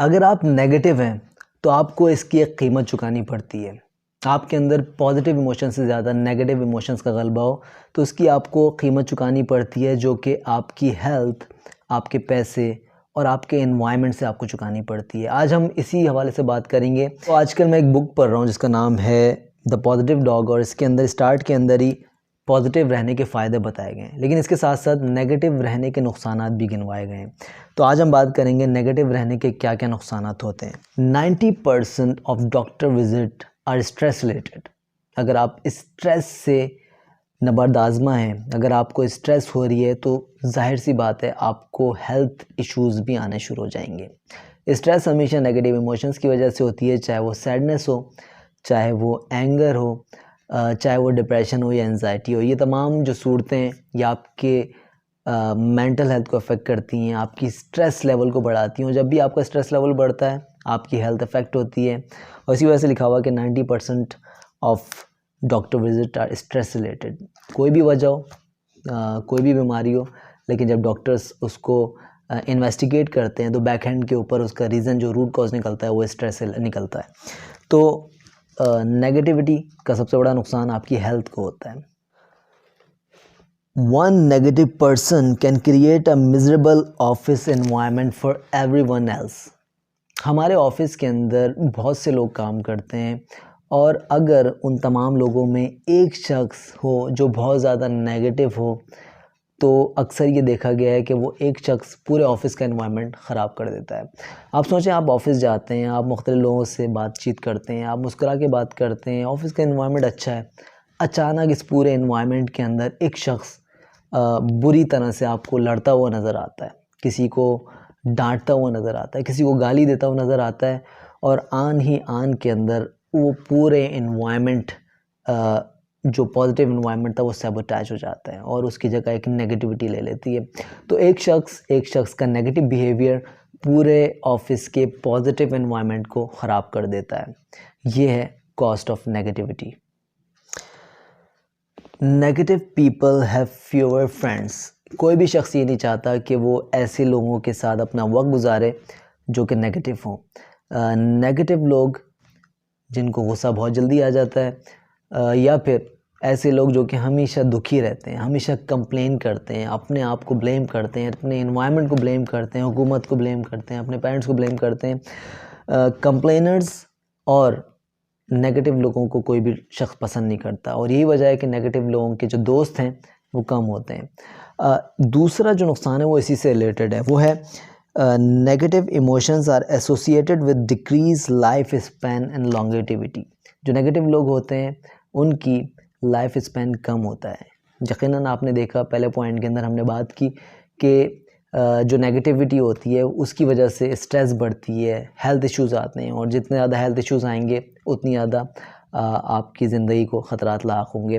अगर आप नेगेटिव हैं तो आपको इसकी एक कीमत चुकानी पड़ती है। आपके अंदर पॉजिटिव इमोशन से ज़्यादा नेगेटिव इमोशंस का गलबा हो तो उसकी आपको कीमत चुकानी पड़ती है, जो कि आपकी हेल्थ, आपके पैसे और आपके एनवायरनमेंट से आपको चुकानी पड़ती है। आज हम इसी हवाले से बात करेंगे। तो आजकल मैं एक बुक पढ़ रहा हूँ जिसका नाम है द पॉजिटिव डॉग, और इसके अंदर स्टार्ट के अंदर ही पॉजिटिव रहने के फ़ायदे बताए गए हैं, लेकिन इसके साथ साथ नेगेटिव रहने के नुकसानात भी गिनवाए गए हैं। तो आज हम बात करेंगे नेगेटिव रहने के क्या क्या नुकसानात होते हैं। 90% of doctor visit are stress related. अगर आप स्ट्रेस से नबर्द आज़मा हैं, अगर आपको स्ट्रेस हो रही है तो जाहिर सी बात है आपको हेल्थ इश्यूज़ भी आने शुरू हो जाएंगे। स्ट्रेस हमेशा नेगेटिव इमोशंस की वजह से होती है, चाहे वो सैडनेस हो, चाहे वो एंगर हो, चाहे वो डिप्रेशन हो या एंजाइटी हो। ये तमाम जो सूरतें ये आपके मेंटल हेल्थ को अफेक्ट करती हैं, आपकी स्ट्रेस लेवल को बढ़ाती हैं, और जब भी आपका स्ट्रेस लेवल बढ़ता है आपकी हेल्थ अफेक्ट होती है। और इसी वजह से लिखा हुआ कि 90% of doctor visit are stress related. कोई भी वजह हो, कोई भी बीमारी हो, लेकिन जब डॉक्टर्स उसको इन्वेस्टिगेट करते हैं तो बैक हैंड के ऊपर उसका रीज़न, जो रूट कॉज निकलता है, वो स्ट्रेस से निकलता है। तो नेगेटिविटी का सबसे बड़ा नुकसान आपकी हेल्थ को होता है। One negative person can create a miserable office environment for everyone else. हमारे ऑफिस के अंदर बहुत से लोग काम करते हैं, और अगर उन तमाम लोगों में एक शख्स हो जो बहुत ज़्यादा नेगेटिव हो तो अक्सर ये देखा गया है कि वो एक शख्स पूरे ऑफ़िस का एनवायरनमेंट ख़राब कर देता है। आप सोचें, आप ऑफ़िस जाते हैं, आप मुख्तलिफ़ लोगों से बातचीत करते हैं, आप मुस्कुरा के बात करते हैं, ऑफ़िस का एनवायरनमेंट अच्छा है, अचानक इस पूरे एनवायरनमेंट के अंदर एक शख्स बुरी तरह से आपको लड़ता हुआ नज़र आता है, किसी को डांटता हुआ नज़र आता है, किसी को गाली देता हुआ नज़र आता है, और आन ही आन के अंदर वो पूरे एनवायरनमेंट, जो पॉजिटिव एनवायरनमेंट था, वो सैबोटैज हो जाता है और उसकी जगह एक नेगेटिविटी ले लेती है। तो एक शख्स का नेगेटिव बिहेवियर पूरे ऑफिस के पॉजिटिव एनवायरनमेंट को ख़राब कर देता है। ये है cost of negativity. Negative people have fewer friends. कोई भी शख्स ये नहीं चाहता कि वो ऐसे लोगों के साथ अपना वक्त गुजारे जो कि नेगेटिव हों। नेगेटिव लोग जिनको गुस्सा बहुत जल्दी आ जाता है, या फिर ऐसे लोग जो कि हमेशा दुखी रहते हैं, हमेशा कंप्लेन करते हैं, अपने आप को ब्लेम करते हैं, अपने एनवायरनमेंट को ब्लेम करते हैं, हुकूमत को ब्लेम करते हैं, अपने पेरेंट्स को ब्लेम करते हैं। कंप्लेनर्स और नेगेटिव लोगों को कोई भी शख्स पसंद नहीं करता, और यही वजह है कि नेगेटिव लोगों के जो दोस्त हैं वो कम होते हैं। दूसरा जो नुकसान है वो इसी से रिलेटेड है, वो है negative emotions are associated with decrease life span and longevity. जो नेगेटिव लोग होते हैं उनकी लाइफ स्पैन कम होता है। यकीनन आपने देखा, पहले पॉइंट के अंदर हमने बात की कि जो नेगेटिविटी होती है उसकी वजह से स्ट्रेस बढ़ती है, हेल्थ इश्यूज़ आते हैं, और जितने ज़्यादा हेल्थ इश्यूज़ आएंगे उतनी ज़्यादा आपकी ज़िंदगी को ख़तरात लाक होंगे।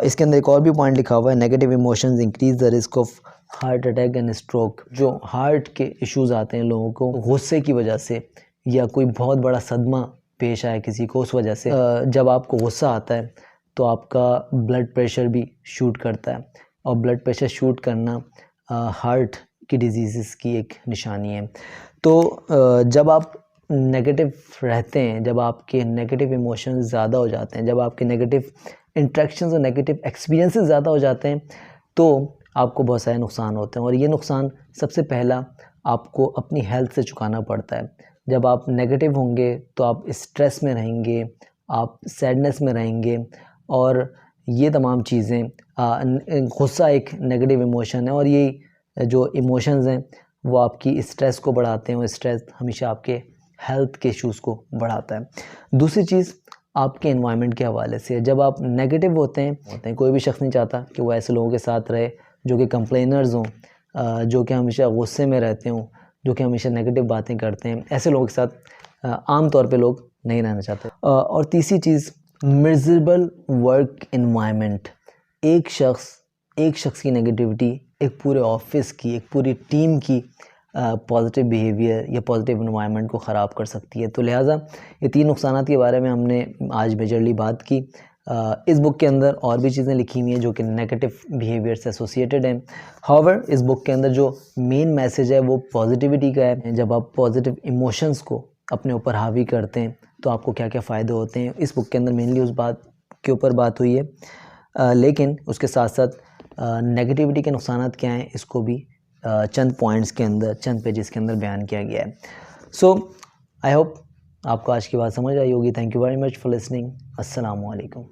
इसके अंदर एक और भी पॉइंट लिखा हुआ है, negative emotions increase the risk of heart attack and stroke. जो हार्ट के इश्यूज़ आते हैं लोगों को गुस्से की वजह से, या कोई बहुत बड़ा सदमा पेश आए किसी को, उस वजह से जब आपको गुस्सा आता है तो आपका ब्लड प्रेशर भी शूट करता है, और ब्लड प्रेशर शूट करना हार्ट की डिजीज़ की एक निशानी है। तो जब आप नेगेटिव रहते हैं, जब आपके नेगेटिव इमोशंस ज़्यादा हो जाते हैं, जब आपके नेगेटिव इंट्रैक्शंस और नेगेटिव एक्सपीरियंसेस ज़्यादा हो जाते हैं, तो आपको बहुत सारे नुकसान होते हैं, और ये नुकसान सबसे पहला आपको अपनी हेल्थ से चुकाना पड़ता है। जब आप नेगेटिव होंगे तो आप स्ट्रेस में रहेंगे, आप सैडनेस में रहेंगे, और ये तमाम चीज़ें, गुस्सा एक नेगेटिव इमोशन है, और ये जो इमोशंस हैं वो आपकी स्ट्रेस को बढ़ाते हैं, और स्ट्रेस हमेशा आपके हेल्थ के इश्यूज़ को बढ़ाता है। दूसरी चीज़ आपके एनवायरनमेंट के हवाले से, जब आप नेगेटिव होते हैं कोई भी शख्स नहीं चाहता कि वो ऐसे लोगों के साथ रहे जो कि कंप्लेनर्स हों, जो कि हमेशा गुस्से में रहते हों, जो कि हमेशा नेगेटिव बातें करते हैं। ऐसे लोगों के साथ आम तौर पे लोग नहीं रहना चाहते। और तीसरी चीज़, मिजरेबल वर्क एनवायरनमेंट। एक शख्स की नेगेटिविटी एक पूरे ऑफिस की, एक पूरी टीम की पॉजिटिव बिहेवियर या पॉजिटिव एनवायरनमेंट को ख़राब कर सकती है। तो लिहाजा ये तीन नुकसानात के बारे में हमने आज मेजरली बात की। इस बुक के अंदर और भी चीज़ें लिखी हुई हैं जो कि नेगेटिव बिहेवियर से एसोसिएटेड हैं। हाउएवर इस बुक के अंदर जो मेन मैसेज है वो पॉजिटिविटी का है। जब आप पॉजिटिव इमोशंस को अपने ऊपर हावी करते हैं तो आपको क्या क्या फ़ायदे होते हैं, इस बुक के अंदर मेनली उस बात के ऊपर बात हुई है। लेकिन उसके साथ साथ नेगेटिविटी के नुकसानात क्या हैं इसको भी चंद पॉइंट्स के अंदर, चंद पेजेस के अंदर बयान किया गया है। सो आई होप आपको आज की बात समझ आई होगी। Thank you very much for listening. अस्सलाम वालेकुम।